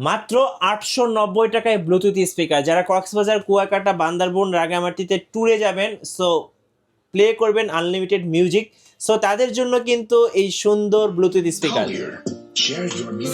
মাত্র 890 টাকায় Bluetooth speaker. যারা কক্সবাজার, কুয়াকাটা, বান্দরবন, রাঙামাটিতে ট্যুরে যাবেন, সো প্লে করবেন আনলিমিটেড মিউজিক, সো তাদের জন্য কিন্তু এই সুন্দর ব্লুটুথ স্পিকার।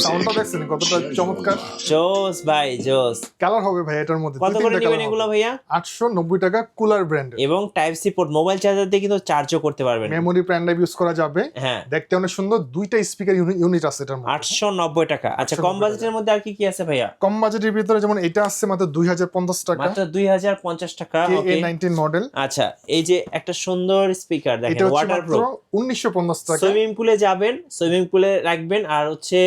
সাউন্ডটা দেখছেন কতটা চমৎকার, জোস ভাই জোস। কালার হবে ভাই এটার মধ্যে কত করে নেবেন এগুলো ভাইয়া? 890 টাকা কুলার ব্র্যান্ড এবং type C port, mobile charger দিয়ে কিন্তু চার্জও করতে পারবেন, মেমোরি প্যান ড্রাইভ ইউজ করা যাবে। হ্যাঁ, দেখতে অনেক সুন্দর, দুইটা স্পিকার ইউনিট আছে এটার মধ্যে। 890 টাকা। আচ্ছা, 890 কম বাজেটের মধ্যে আর কি কি আছে ভাইয়া? কম বাজেটের ভিতরে যেমন এটা আছে মাত্র 2050 টাকা, মাত্র 2050 টাকা। ওকে, A19 মডেল। আচ্ছা, এই যে একটা সুন্দর স্পিকার এটা দেখেন, হচ্ছে মাত্র ওয়াটারপ্রুফ। 1950 টাকা। সুইমিং পুলে যাবেন, সুইমিং পুলে রাখবেন, আর হচ্ছে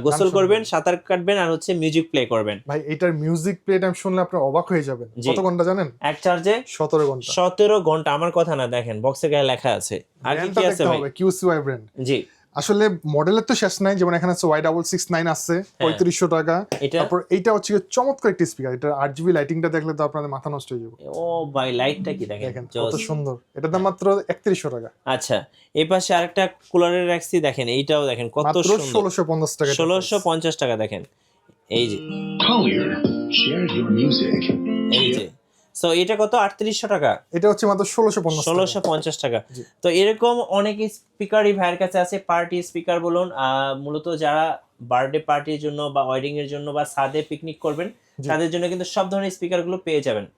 গোসল করবেন, সাঁতার কাটবেন, আর হচ্ছে মিউজিক প্লে করবেন। ভাই এটার মিউজিক প্লে টাইম শুনলে আপনি অবাক হয়ে যাবেন। জি। কত ঘন্টা জানেন? এক চার্জে 17 ঘন্টা। 17 ঘন্টা। আমার কথা না, দেখেন বক্সের গায়ে লেখা আছে। আর কি কি আছে ভাই? QCY brand. জি, আসলে মডেলের তো শেষ নাই, যেমন এখানে আছে Y669 আছে 3500 টাকা। এটা তারপর এইটা হচ্ছে চমৎকার একটা স্পিকার, এটা 8GB লাইটিংটা দেখলে তো আপনাদের মাথা নষ্ট হয়ে যাবে। ও ভাই, লাইটটা কি দেখেন, দেখেন জোস। কত সুন্দর, এটার দাম মাত্র 3100 টাকা। আচ্ছা, এই পাশে আরেকটা কুলারের রাখছি, দেখেন এইটাও দেখেন কত মাত্র সুন্দর, 1650 টাকা। 1650 টাকা। দেখেন এই যে, এই যে, সো এটা কত? 3800 টাকা। এটা হচ্ছে মাত্র 1650 টাকা। 1650 টাকা। জি। তো এরকম অনেক স্পিকারই ভাইয়ের কাছে আছে, পার্টি স্পিকার বলুন, মূলত যারা বার্থডে পার্টির জন্য বা ওয়েডিং এর জন্য বা ছাদে পিকনিক করবেন, জি। তাদের জন্য কিন্তু সব ধরনের স্পিকার গুলো পেয়ে যাবেন।